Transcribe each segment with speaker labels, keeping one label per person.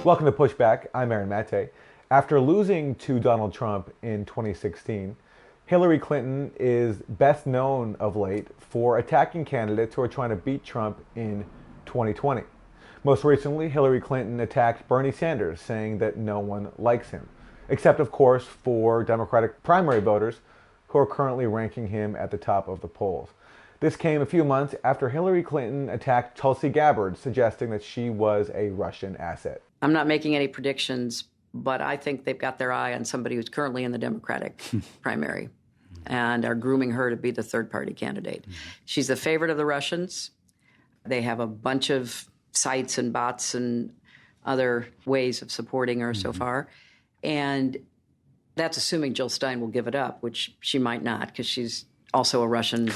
Speaker 1: Welcome to Pushback. I'm Aaron Maté. After losing to Donald Trump in 2016, Hillary Clinton is best known of late for attacking candidates who are trying to beat Trump in 2020. Most recently, Hillary Clinton attacked Bernie Sanders, saying that no one likes him, except, of course, for Democratic primary voters who are currently ranking him at the top of the polls. This came a few months after Hillary Clinton attacked Tulsi Gabbard, suggesting that she was a Russian asset.
Speaker 2: I'm not making any predictions, but I think they've got their eye on somebody who's currently in the Democratic primary and are grooming her to be the third-party candidate. She's the favorite of the Russians. They have a bunch of sites and bots and other ways of supporting her so far. And that's assuming Jill Stein will give it up, which she might not, because she's also a Russian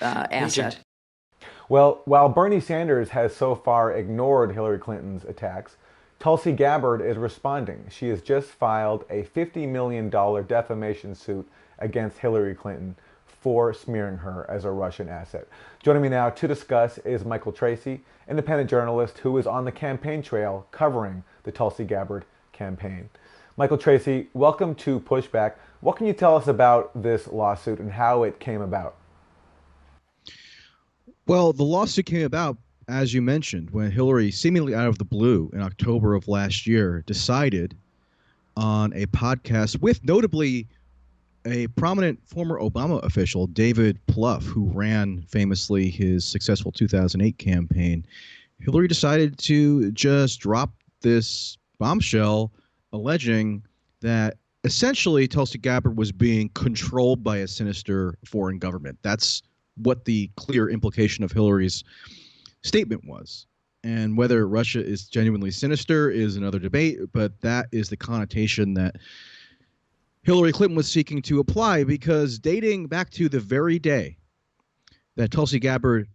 Speaker 2: asset.
Speaker 1: Well, while Bernie Sanders has so far ignored Hillary Clinton's attacks, Tulsi Gabbard is responding. She has just filed a $50 million defamation suit against Hillary Clinton for smearing her as a Russian asset. Joining me now to discuss is Michael Tracey, independent journalist who is on the campaign trail covering the Tulsi Gabbard campaign. Michael Tracey, welcome to Pushback. What can you tell us about this lawsuit and how it came about?
Speaker 3: Well, the lawsuit came about, as you mentioned, when Hillary, seemingly out of the blue in October of last year, decided on a podcast with notably a prominent former Obama official, David Plouffe, who ran famously his successful 2008 campaign. Hillary decided to just drop this bombshell alleging that essentially Tulsi Gabbard was being controlled by a sinister foreign government. That's what the clear implication of Hillary's statement was. And whether Russia is genuinely sinister is another debate, but that is the connotation that Hillary Clinton was seeking to apply, because dating back to the very day that Tulsi Gabbard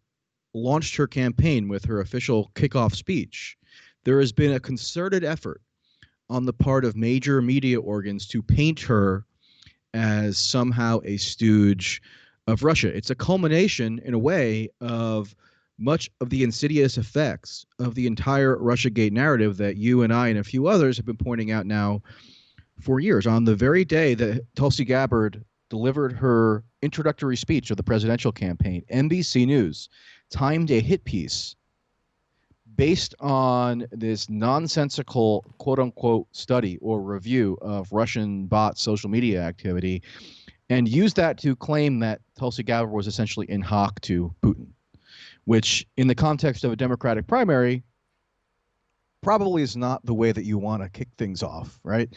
Speaker 3: launched her campaign with her official kickoff speech, there has been a concerted effort on the part of major media organs to paint her as somehow a stooge of Russia. It's a culmination, in a way, of much of the insidious effects of the entire Russiagate narrative that you and I and a few others have been pointing out now for years. On the very day that Tulsi Gabbard delivered her introductory speech of the presidential campaign, NBC News timed a hit piece based on this nonsensical quote-unquote study or review of Russian bot social media activity and used that to claim that Tulsi Gabbard was essentially in hock to Putin, which in the context of a Democratic primary probably is not the way that you want to kick things off, right?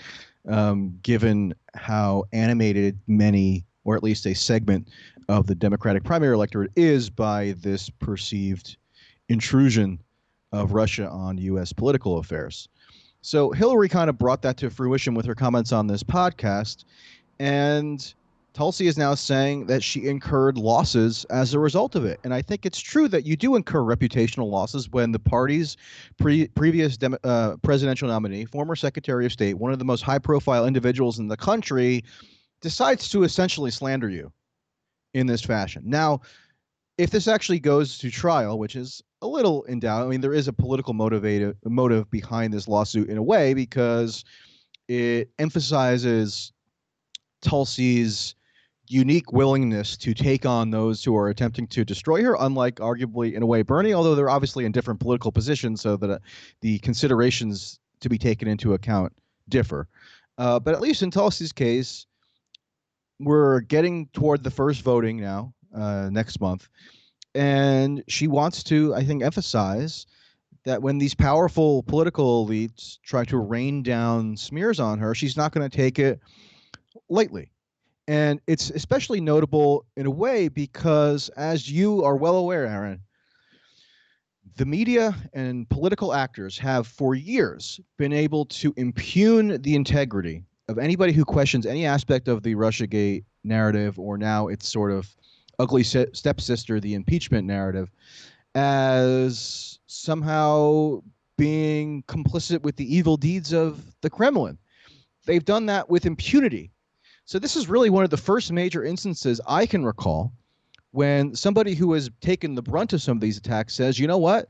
Speaker 3: Given how animated many, or at least a segment of the Democratic primary electorate is by this perceived intrusion of Russia on U.S. political affairs. So Hillary kind of brought that to fruition with her comments on this podcast, and Tulsi is now saying that she incurred losses as a result of it. And I think it's true that you do incur reputational losses when the party's previous presidential nominee, former Secretary of State, one of the most high-profile individuals in the country, decides to essentially slander you in this fashion. Now, if this actually goes to trial, which is a little in doubt, I mean, there is a political motive behind this lawsuit in a way, because it emphasizes Tulsi's unique willingness to take on those who are attempting to destroy her, unlike arguably in a way Bernie, although they're obviously in different political positions, so that the considerations to be taken into account differ. But at least in Tulsi's case, we're getting toward the first voting now, next month, and she wants to, I think, emphasize that when these powerful political elites try to rain down smears on her, she's not going to take it lightly. And it's especially notable in a way because, as you are well aware, Aaron, the media and political actors have for years been able to impugn the integrity of anybody who questions any aspect of the Russiagate narrative, or now its sort of ugly stepsister, the impeachment narrative, as somehow being complicit with the evil deeds of the Kremlin. They've done that with impunity. So this is really one of the first major instances I can recall when somebody who has taken the brunt of some of these attacks says, you know what,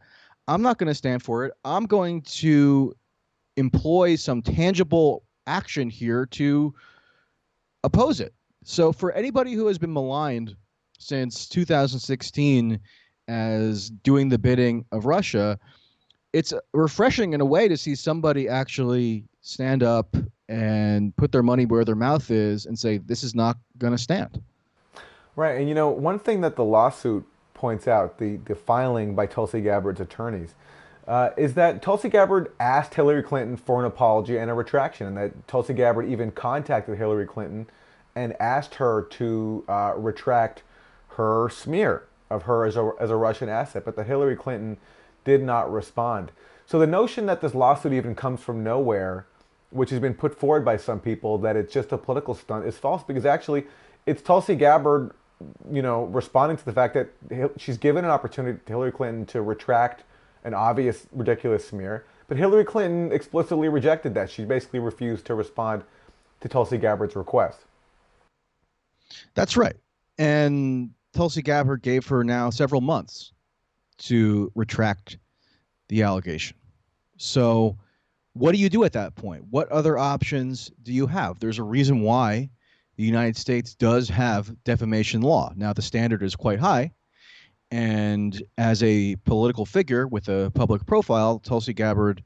Speaker 3: I'm not going to stand for it. I'm going to employ some tangible action here to oppose it. So for anybody who has been maligned since 2016 as doing the bidding of Russia, it's refreshing in a way to see somebody actually stand up and put their money where their mouth is and say, this is not going to stand.
Speaker 1: Right. And, one thing that the lawsuit points out, the filing by Tulsi Gabbard's attorneys, is that Tulsi Gabbard asked Hillary Clinton for an apology and a retraction, and that Tulsi Gabbard even contacted Hillary Clinton and asked her to retract her smear of her as a Russian asset, but that Hillary Clinton did not respond. So the notion that this lawsuit even comes from nowhere, which has been put forward by some people, that it's just a political stunt, is false, because actually it's Tulsi Gabbard, responding to the fact that she's given an opportunity to Hillary Clinton to retract an obvious, ridiculous smear, but Hillary Clinton explicitly rejected that. She basically refused to respond to Tulsi Gabbard's request.
Speaker 3: That's right. And Tulsi Gabbard gave her now several months to retract the allegation. So what do you do at that point? What other options do you have? There's a reason why the United States does have defamation law. Now, the standard is quite high. And as a political figure with a public profile, Tulsi Gabbard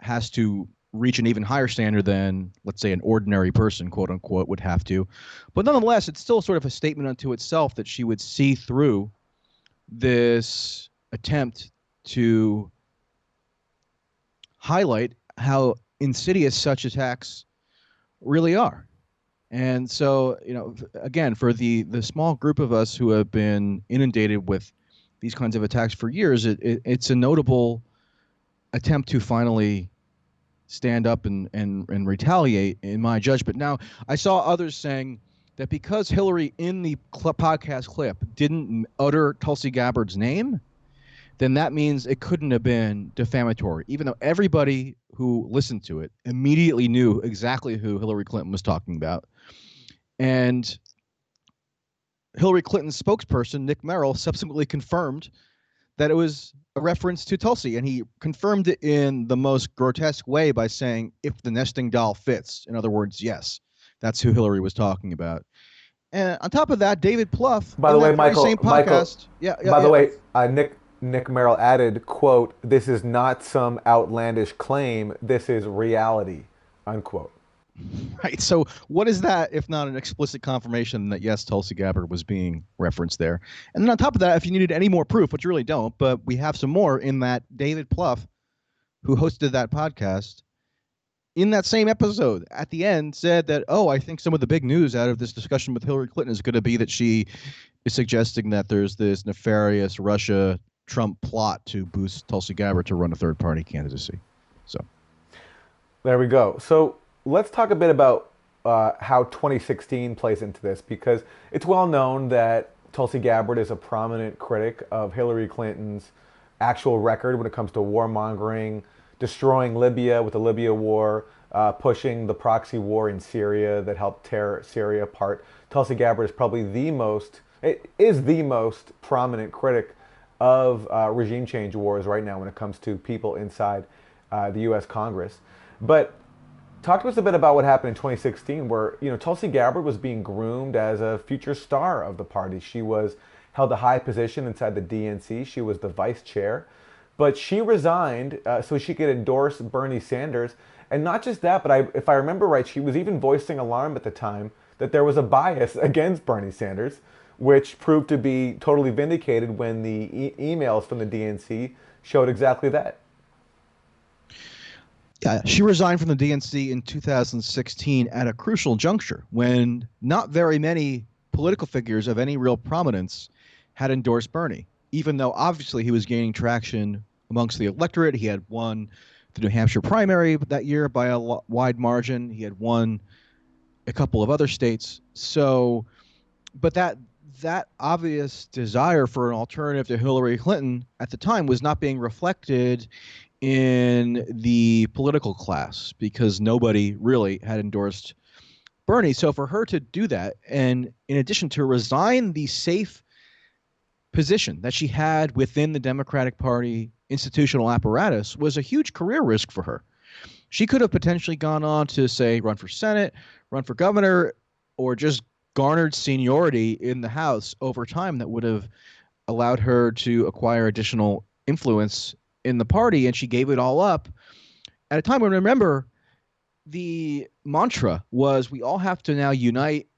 Speaker 3: has to reach an even higher standard than, let's say, an ordinary person, quote unquote, would have to. But nonetheless, it's still sort of a statement unto itself that she would see through this attempt to highlight how insidious such attacks really are. And so, again, for the small group of us who have been inundated with these kinds of attacks for years, it's a notable attempt to finally stand up and retaliate, in my judgment. Now, I saw others saying that because Hillary in the podcast clip didn't utter Tulsi Gabbard's name, then that means it couldn't have been defamatory, even though everybody who listened to it immediately knew exactly who Hillary Clinton was talking about. And Hillary Clinton's spokesperson, Nick Merrill, subsequently confirmed that it was a reference to Tulsi, and he confirmed it in the most grotesque way by saying, if the nesting doll fits. In other words, yes, that's who Hillary was talking about. And on top of that, David Plouffe,
Speaker 1: by the way, Michael,
Speaker 3: same podcast,
Speaker 1: by the way, Nick Merrill added, quote, "This is not some outlandish claim. This is reality," unquote.
Speaker 3: Right. So what is that if not an explicit confirmation that, yes, Tulsi Gabbard was being referenced there? And then on top of that, if you needed any more proof, which you really don't, but we have some more in that David Plouffe, who hosted that podcast, in that same episode at the end said that, I think some of the big news out of this discussion with Hillary Clinton is going to be that she is suggesting that there's this nefarious Russia-Trump plot to boost Tulsi Gabbard to run a third-party candidacy. So
Speaker 1: there we go. So let's talk a bit about how 2016 plays into this, because it's well known that Tulsi Gabbard is a prominent critic of Hillary Clinton's actual record when it comes to warmongering, destroying Libya with the Libya war, pushing the proxy war in Syria that helped tear Syria apart. Tulsi Gabbard is probably the most prominent critic of regime change wars right now when it comes to people inside the U.S. Congress. But talk to us a bit about what happened in 2016, where Tulsi Gabbard was being groomed as a future star of the party. She held a high position inside the DNC. She was the vice chair, but she resigned so she could endorse Bernie Sanders. And not just that, but if I remember right, she was even voicing alarm at the time that there was a bias against Bernie Sanders, which proved to be totally vindicated when the emails from the DNC showed exactly that.
Speaker 3: Yeah, she resigned from the DNC in 2016 at a crucial juncture when not very many political figures of any real prominence had endorsed Bernie, even though obviously he was gaining traction amongst the electorate. He had won the New Hampshire primary that year by a wide margin. He had won a couple of other states. So, but that obvious desire for an alternative to Hillary Clinton at the time was not being reflected in the political class because nobody really had endorsed Bernie. So for her to do that, and in addition to resign the safe position that she had within the Democratic Party institutional apparatus, was a huge career risk for her. She could have potentially gone on to, say, run for Senate, run for governor, or just garnered seniority in the House over time that would have allowed her to acquire additional influence in the party, and she gave it all up at a time when, remember, the mantra was we all have to now unite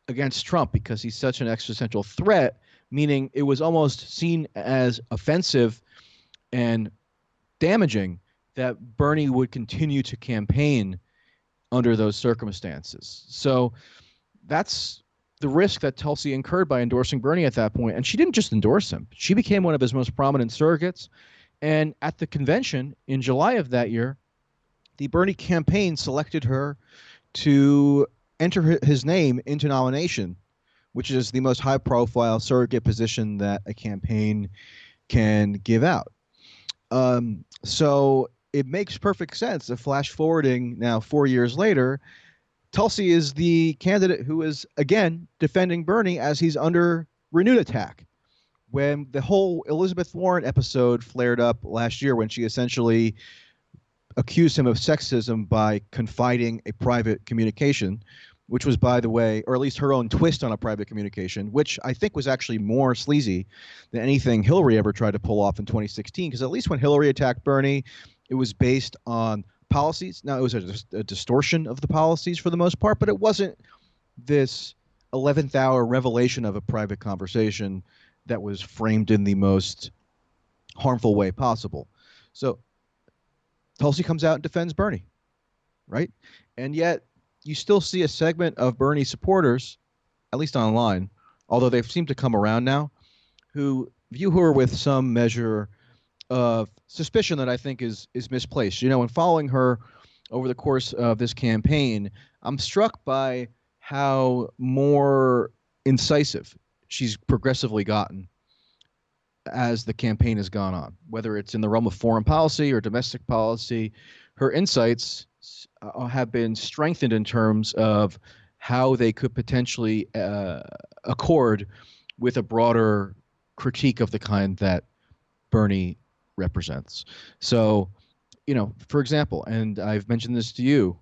Speaker 3: against Trump because he's such an existential threat, meaning it was almost seen as offensive and damaging that Bernie would continue to campaign under those circumstances. So that's the risk that Tulsi incurred by endorsing Bernie at that point. And she didn't just endorse him. She became one of his most prominent surrogates. And at the convention in July of that year, the Bernie campaign selected her to enter his name into nomination, which is the most high-profile surrogate position that a campaign can give out. So it makes perfect sense. If flash forwarding now 4 years later, Tulsi is the candidate who is, again, defending Bernie as he's under renewed attack. When the whole Elizabeth Warren episode flared up last year, when she essentially accused him of sexism by confiding a private communication, which was, by the way, or at least her own twist on a private communication, which I think was actually more sleazy than anything Hillary ever tried to pull off in 2016. Because at least when Hillary attacked Bernie, it was based on policies. Now, it was a distortion of the policies for the most part, but it wasn't this 11th hour revelation of a private conversation that was framed in the most harmful way possible. So Tulsi comes out and defends Bernie, right? And yet you still see a segment of Bernie supporters, at least online, although they've seemed to come around now, who view her with some measure of suspicion that I think is misplaced. You know, in following her over the course of this campaign, I'm struck by how more incisive she's progressively gotten as the campaign has gone on, whether it's in the realm of foreign policy or domestic policy. Her insights have been strengthened in terms of how they could potentially accord with a broader critique of the kind that Bernie represents. So, you know, for example, and I've mentioned this to you,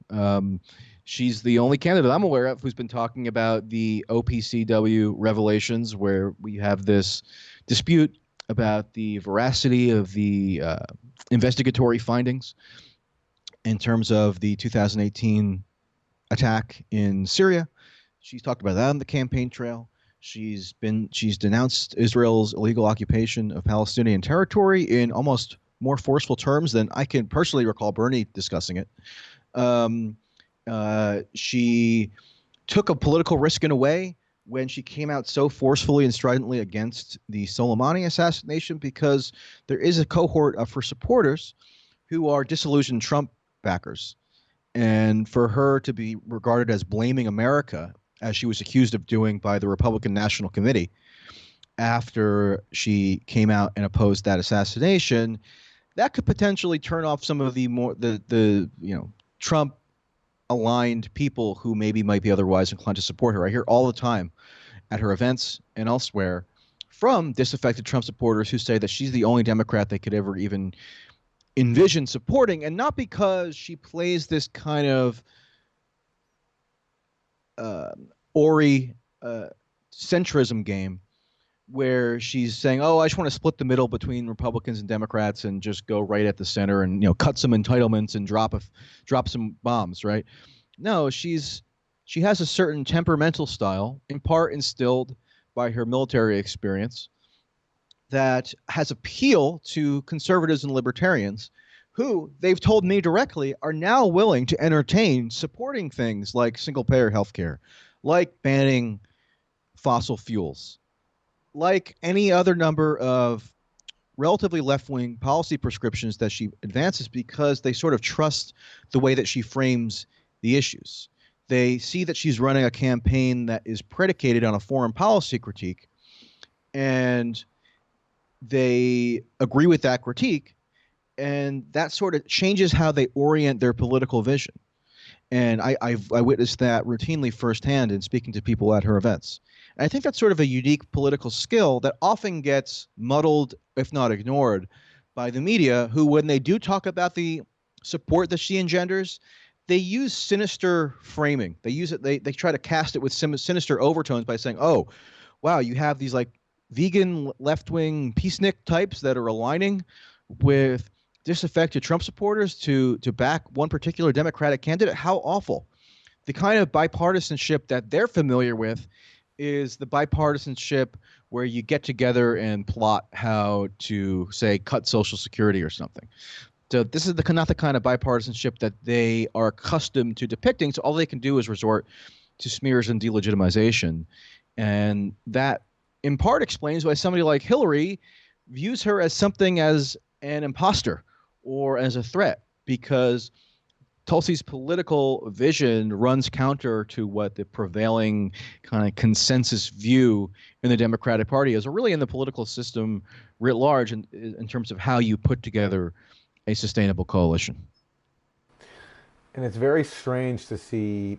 Speaker 3: she's the only candidate I'm aware of who's been talking about the OPCW revelations, where we have this dispute about the veracity of the investigatory findings in terms of the 2018 attack in Syria. She's talked about that on the campaign trail. She's denounced Israel's illegal occupation of Palestinian territory in almost more forceful terms than I can personally recall Bernie discussing it. She took a political risk in a way when she came out so forcefully and stridently against the Soleimani assassination, because there is a cohort of her supporters who are disillusioned Trump backers. And for her to be regarded as blaming America, as she was accused of doing by the Republican National Committee after she came out and opposed that assassination, that could potentially turn off some of the more the Trump aligned people who maybe might be otherwise inclined to support her. I hear all the time at her events and elsewhere from disaffected Trump supporters who say that she's the only Democrat they could ever even envision supporting, and not because she plays this kind of Ori centrism game where she's saying, oh, I just want to split the middle between Republicans and Democrats and just go right at the center and, you know, cut some entitlements and drop some bombs, right? No, she has a certain temperamental style, in part instilled by her military experience, that has appeal to conservatives and libertarians who, they've told me directly, are now willing to entertain supporting things like single-payer healthcare, like banning fossil fuels, like any other number of relatively left-wing policy prescriptions that she advances, because they sort of trust the way that she frames the issues. They see that she's running a campaign that is predicated on a foreign policy critique, and they agree with that critique, and that sort of changes how they orient their political vision. And I witnessed that routinely firsthand in speaking to people at her events. And I think that's sort of a unique political skill that often gets muddled, if not ignored, by the media, who, when they do talk about the support that she engenders, they use sinister framing. They use it. They try to cast it with sinister overtones by saying, "Oh, wow, you have these like vegan left-wing peacenik types that are aligning with disaffected Trump supporters to back one particular Democratic candidate. How awful!" The kind of bipartisanship that they're familiar with is the bipartisanship where you get together and plot how to, say, cut Social Security or something. So this is not the kind of bipartisanship that they are accustomed to depicting. So all they can do is resort to smears and delegitimization. And that in part explains why somebody like Hillary views her as something as an imposter or as a threat, because Tulsi's political vision runs counter to what the prevailing kind of consensus view in the Democratic Party is, or really in the political system writ large in terms of how you put together a sustainable coalition.
Speaker 1: And it's very strange to see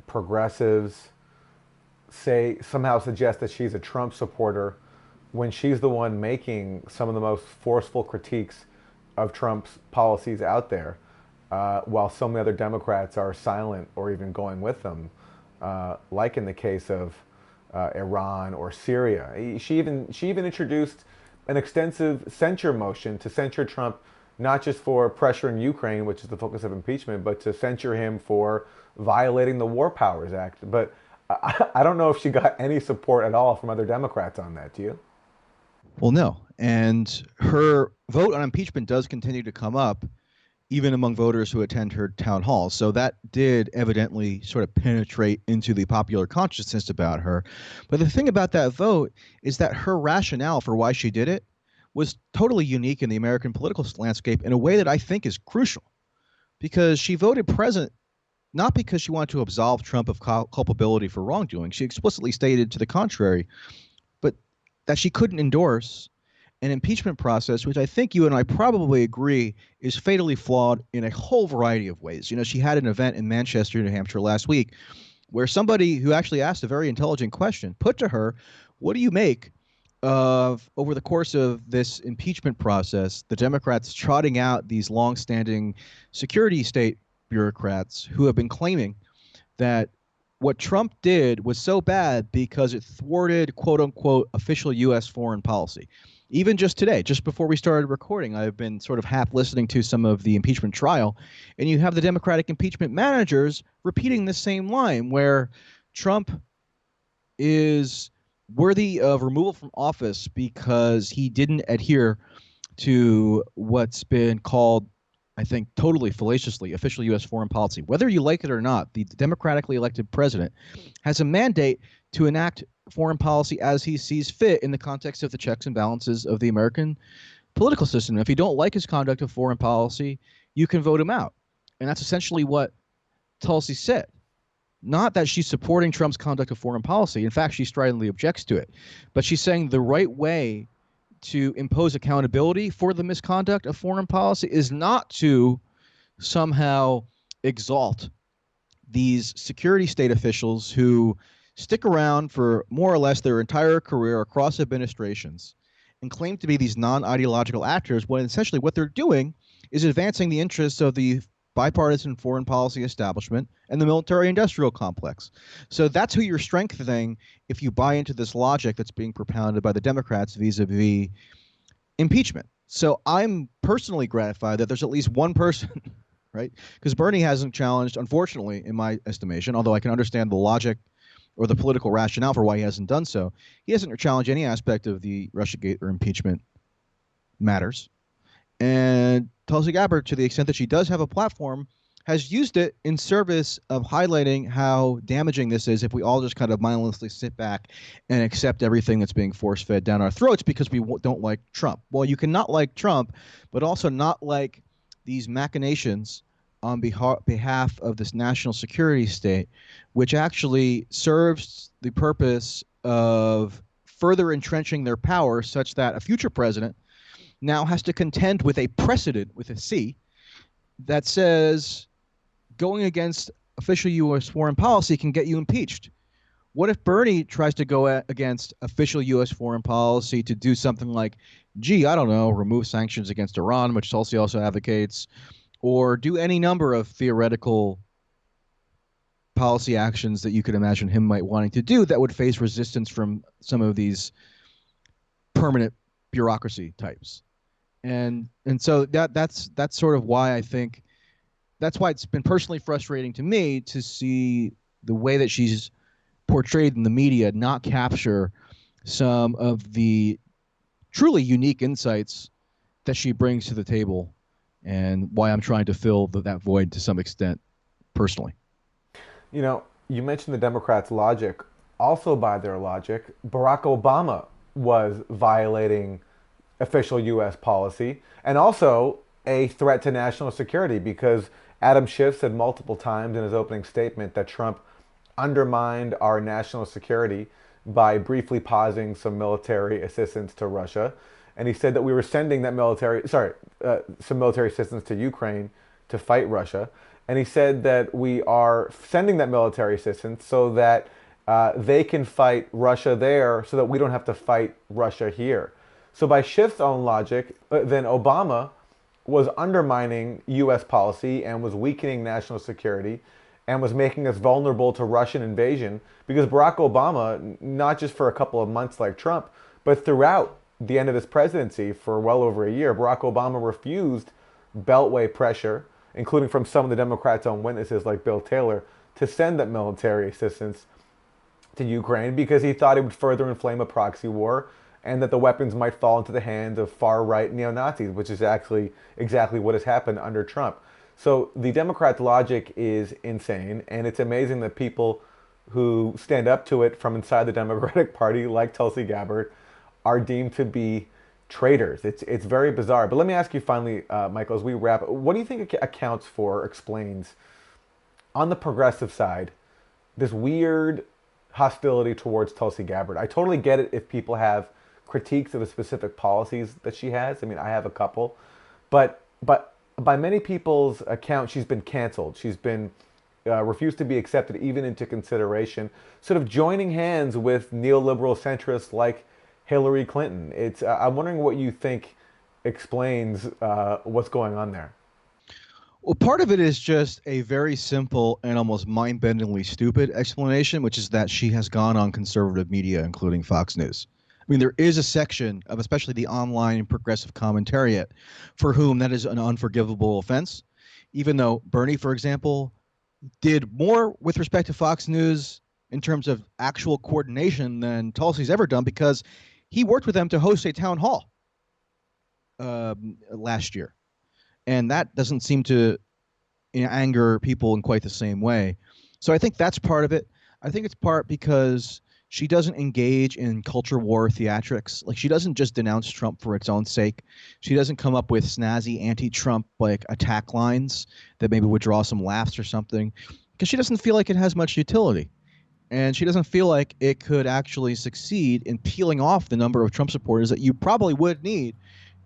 Speaker 1: progressives somehow suggest that she's a Trump supporter when she's the one making some of the most forceful critiques of Trump's policies out there. While so many other Democrats are silent or even going with them, like in the case of Iran or Syria. She even introduced an extensive censure motion to censure Trump, not just for pressure in Ukraine, which is the focus of impeachment, but to censure him for violating the War Powers Act. But I don't know if she got any support at all from other Democrats on that. Do you?
Speaker 3: Well, no. And her vote on impeachment does continue to come up, even among voters who attend her town halls. So that did evidently sort of penetrate into the popular consciousness about her. But the thing about that vote is that her rationale for why she did it was totally unique in the American political landscape in a way that I think is crucial. Because she voted present not because she wanted to absolve Trump of culpability for wrongdoing. She explicitly stated to the contrary, but that she couldn't endorse an impeachment process, which I think you and I probably agree is fatally flawed in a whole variety of ways. You know, she had an event in Manchester, New Hampshire last week where somebody who actually asked a very intelligent question put to her, what do you make of, over the course of this impeachment process, the Democrats trotting out these longstanding security state bureaucrats who have been claiming that what Trump did was so bad because it thwarted, quote unquote, official U.S. foreign policy. Even just today, just before we started recording, I've been sort of half listening to some of the impeachment trial, and you have the Democratic impeachment managers repeating the same line where Trump is worthy of removal from office because he didn't adhere to what's been called, I think, totally fallaciously, official U.S. foreign policy. Whether you like it or not, the democratically elected president has a mandate to enact foreign policy as he sees fit in the context of the checks and balances of the American political system. If you don't like his conduct of foreign policy, you can vote him out. And that's essentially what Tulsi said. Not that she's supporting Trump's conduct of foreign policy. In fact, she stridently objects to it. But she's saying the right way to impose accountability for the misconduct of foreign policy is not to somehow exalt these security state officials who stick around for more or less their entire career across administrations and claim to be these non-ideological actors when essentially what they're doing is advancing the interests of the bipartisan foreign policy establishment and the military-industrial complex. So that's who you're strengthening if you buy into this logic that's being propounded by the Democrats vis-a-vis impeachment. So I'm personally gratified that there's at least one person, right? Because Bernie hasn't challenged, unfortunately, in my estimation, although I can understand the logic or the political rationale for why he hasn't done so, he hasn't challenged any aspect of the Russiagate or impeachment matters. And Tulsi Gabbard, to the extent that she does have a platform, has used it in service of highlighting how damaging this is if we all just kind of mindlessly sit back and accept everything that's being force-fed down our throats because we don't like Trump. Well, you can not like Trump, but also not like these machinations on behalf of this national security state, which actually serves the purpose of further entrenching their power such that a future president now has to contend with a precedent, with a C, that says going against official U.S. foreign policy can get you impeached. What if Bernie tries to go against official U.S. foreign policy to do something like, gee, I don't know, remove sanctions against Iran, which Tulsi also advocates, or do any number of theoretical policy actions that you could imagine him might wanting to do that would face resistance from some of these permanent bureaucracy types. And so that's sort of why I think that's why it's been personally frustrating to me to see the way that she's portrayed in the media not capture some of the truly unique insights that she brings to the table, and why I'm trying to fill that void to some extent personally.
Speaker 1: You know, you mentioned the Democrats' logic. Also, by their logic, Barack Obama was violating official U.S. policy and also a threat to national security because Adam Schiff said multiple times in his opening statement that Trump undermined our national security by briefly pausing some military assistance to Russia. And he said that we were sending that some military assistance to Ukraine to fight Russia. And he said that we are sending that military assistance so that they can fight Russia there so that we don't have to fight Russia here. So by Schiff's own logic, then Obama was undermining U.S. policy and was weakening national security and was making us vulnerable to Russian invasion because Barack Obama, not just for a couple of months like Trump, but throughout the end of his presidency for well over a year, Barack Obama refused Beltway pressure, including from some of the Democrats' own witnesses like Bill Taylor, to send that military assistance to Ukraine because he thought it would further inflame a proxy war and that the weapons might fall into the hands of far-right neo-Nazis, which is actually exactly what has happened under Trump. So the Democrats' logic is insane, and it's amazing that people who stand up to it from inside the Democratic Party, like Tulsi Gabbard, are deemed to be traitors. It's very bizarre. But let me ask you finally, Michael, as we wrap, what do you think accounts for, explains, on the progressive side, this weird hostility towards Tulsi Gabbard? I totally get it if people have critiques of the specific policies that she has. I mean, I have a couple. But by many people's account, she's been canceled. She's been refused to be accepted even into consideration, sort of joining hands with neoliberal centrists like Hillary Clinton. I'm wondering what you think explains what's going on there.
Speaker 3: Well, part of it is just a very simple and almost mind-bendingly stupid explanation, which is that she has gone on conservative media, including Fox News. I mean, there is a section of especially the online progressive commentariat for whom that is an unforgivable offense, even though Bernie, for example, did more with respect to Fox News in terms of actual coordination than Tulsi's ever done because he worked with them to host a town hall last year. And that doesn't seem to anger people in quite the same way. So I think that's part of it. I think it's part because she doesn't engage in culture war theatrics. Like, she doesn't just denounce Trump for its own sake. She doesn't come up with snazzy anti-Trump like attack lines that maybe would draw some laughs or something, because she doesn't feel like it has much utility. And she doesn't feel like it could actually succeed in peeling off the number of Trump supporters that you probably would need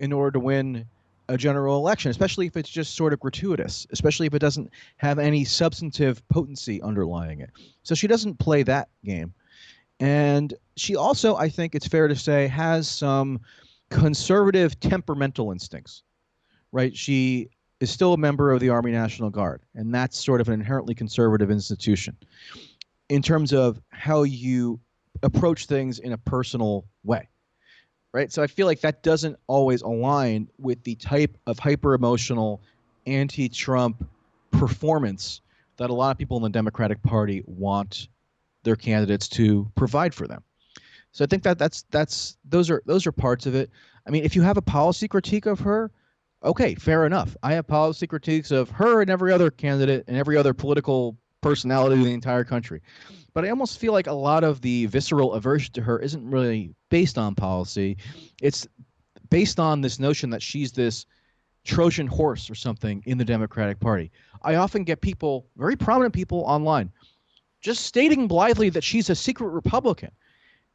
Speaker 3: in order to win a general election, especially if it's just sort of gratuitous, especially if it doesn't have any substantive potency underlying it. So she doesn't play that game. And she also, I think it's fair to say, has some conservative temperamental instincts, right? She is still a member of the Army National Guard, and that's sort of an inherently conservative institution in terms of how you approach things in a personal way, right? So I feel like that doesn't always align with the type of hyper-emotional anti-Trump performance that a lot of people in the Democratic Party want their candidates to provide for them. So I think those are parts of it. I mean, if you have a policy critique of her, okay, fair enough. I have policy critiques of her and every other candidate and every other political personality in the entire country. But I almost feel like a lot of the visceral aversion to her isn't really based on policy. It's based on this notion that she's this Trojan horse or something in the Democratic Party. I often get people, very prominent people online, just stating blithely that she's a secret Republican.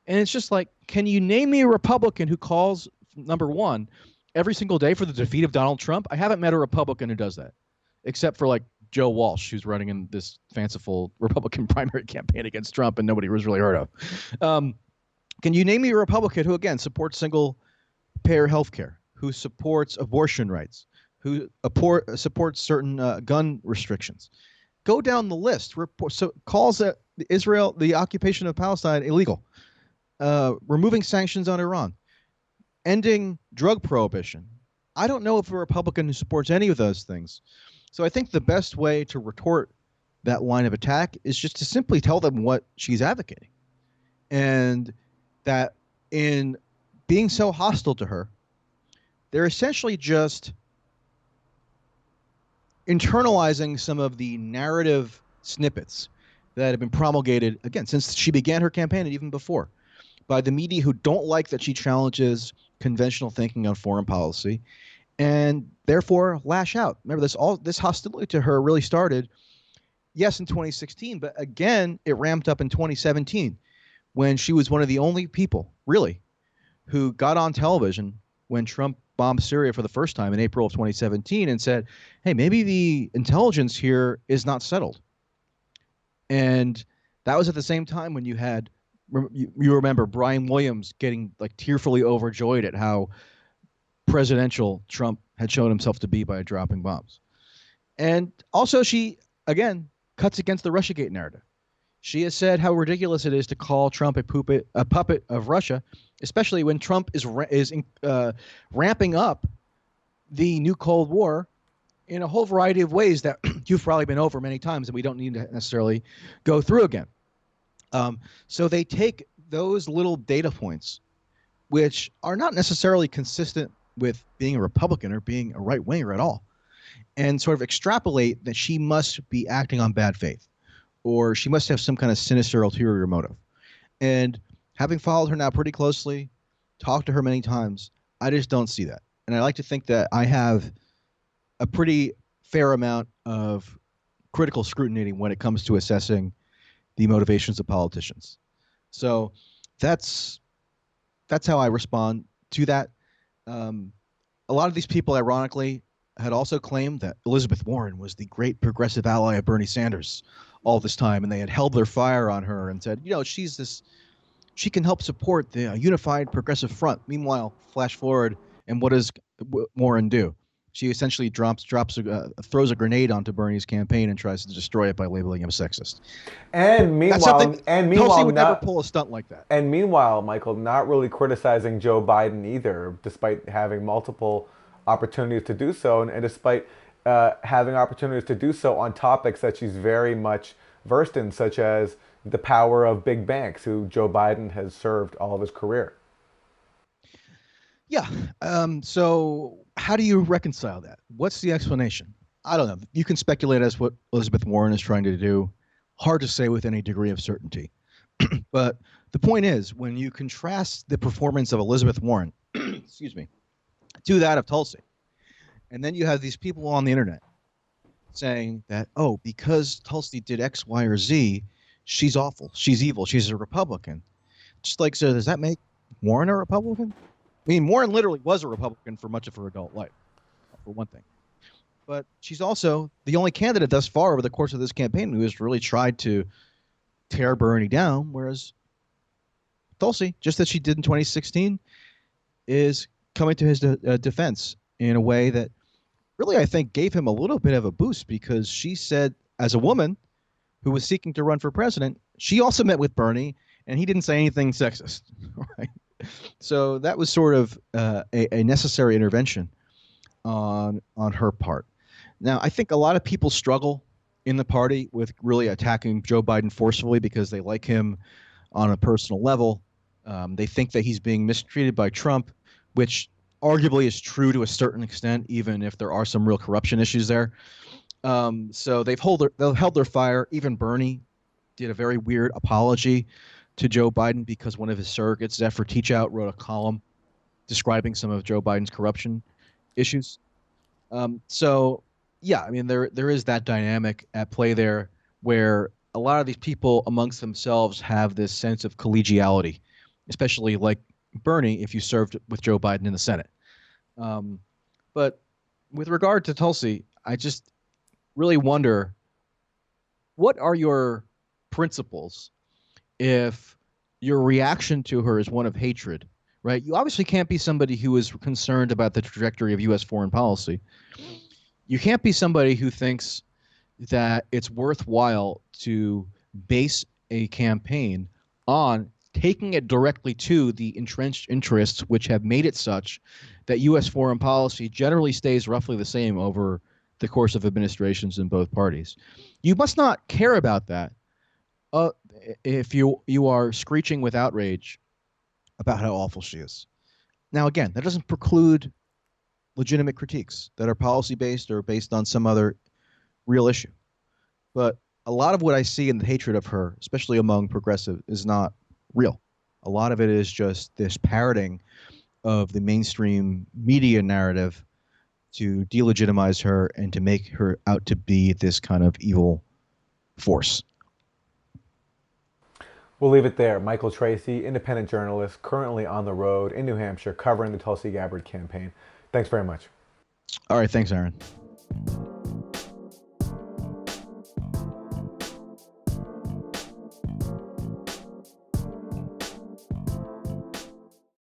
Speaker 3: And it's just like, can you name me a Republican who calls, number one, every single day for the defeat of Donald Trump? I haven't met a Republican who does that, except for like Joe Walsh, who's running in this fanciful Republican primary campaign against Trump and nobody was really heard of. Can you name me a Republican who, again, supports single-payer health care, who supports abortion rights, who supports certain gun restrictions. Go down the list. Calls Israel, the occupation of Palestine, illegal. Removing sanctions on Iran. Ending drug prohibition. I don't know of a Republican who supports any of those things. So I think the best way to retort that line of attack is just to simply tell them what she's advocating. And that in being so hostile to her, they're essentially just internalizing some of the narrative snippets that have been promulgated, again, since she began her campaign and even before, by the media who don't like that she challenges conventional thinking on foreign policy and therefore lash out. Remember, this hostility to her really started, yes, in 2016, but again, it ramped up in 2017 when she was one of the only people, really, who got on television when Trump bombed Syria for the first time in April of 2017 and said, hey, maybe the intelligence here is not settled. And that was at the same time when you had, you remember Brian Williams getting like tearfully overjoyed at how presidential Trump had shown himself to be by dropping bombs. And also she, again, cuts against the Russiagate narrative. She has said how ridiculous it is to call Trump a puppet of Russia, especially when Trump is ramping up the new Cold War in a whole variety of ways that you've probably been over many times and we don't need to necessarily go through again. So they take those little data points, which are not necessarily consistent with being a Republican or being a right-winger at all, and sort of extrapolate that she must be acting on bad faith, or she must have some kind of sinister ulterior motive. And having followed her now pretty closely, talked to her many times, I just don't see that. And I like to think that I have a pretty fair amount of critical scrutiny when it comes to assessing the motivations of politicians. So that's how I respond to that. A lot of these people, ironically, had also claimed that Elizabeth Warren was the great progressive ally of Bernie Sanders all this time, and they had held their fire on her and said, she can help support the unified progressive front. Meanwhile, flash forward, and what does Warren do? She essentially throws a grenade onto Bernie's campaign and tries to destroy it by labeling him sexist.
Speaker 1: And meanwhile,
Speaker 3: Tulsi would never pull a stunt like that.
Speaker 1: And meanwhile, Michael, not really criticizing Joe Biden either, despite having multiple opportunities to do so, and despite having opportunities to do so on topics that she's very much versed in, such as the power of big banks, who Joe Biden has served all of his career.
Speaker 3: Yeah. So how do you reconcile that? What's the explanation? I don't know. You can speculate as what Elizabeth Warren is trying to do. Hard to say with any degree of certainty. But the point is, when you contrast the performance of Elizabeth Warren, excuse me, to that of Tulsi, and then you have these people on the internet saying that, oh, because Tulsi did X, Y, or Z, she's awful, she's evil, she's a Republican. Just like, so does that make Warren a Republican? I mean, Warren literally was a Republican for much of her adult life, for one thing. But she's also the only candidate thus far over the course of this campaign who has really tried to tear Bernie down, whereas Tulsi, just as she did in 2016, is coming to his defense in a way that really, I think, gave him a little bit of a boost, because she said, as a woman who was seeking to run for president, she also met with Bernie, and he didn't say anything sexist. Right? So that was sort of a necessary intervention on her part. Now, I think a lot of people struggle in the party with really attacking Joe Biden forcefully because they like him on a personal level. They think that he's being mistreated by Trump, which arguably is true to a certain extent, even if there are some real corruption issues there. So they've held their fire. Even Bernie did a very weird apology to Joe Biden because one of his surrogates, Zephyr Teachout, wrote a column describing some of Joe Biden's corruption issues. So, yeah, I mean, there is that dynamic at play there where a lot of these people amongst themselves have this sense of collegiality, especially like Bernie if you served with Joe Biden in the Senate. But with regard to Tulsi, I just really wonder, what are your principles if your reaction to her is one of hatred right? You obviously can't be somebody who is concerned about the trajectory of U.S. foreign policy. You can't be somebody who thinks that it's worthwhile to base a campaign on taking it directly to the entrenched interests which have made it such that U.S. foreign policy generally stays roughly the same over the course of administrations in both parties. You must not care about that if you are screeching with outrage about how awful she is. Now, again, that doesn't preclude legitimate critiques that are policy-based or based on some other real issue. But a lot of what I see in the hatred of her, especially among progressive, is not real. A lot of it is just this parroting of the mainstream media narrative to delegitimize her and to make her out to be this kind of evil force.
Speaker 1: We'll leave it there. Michael Tracey, independent journalist, currently on the road in New Hampshire covering the Tulsi Gabbard campaign. Thanks very much.
Speaker 3: All right. Thanks, Aaron.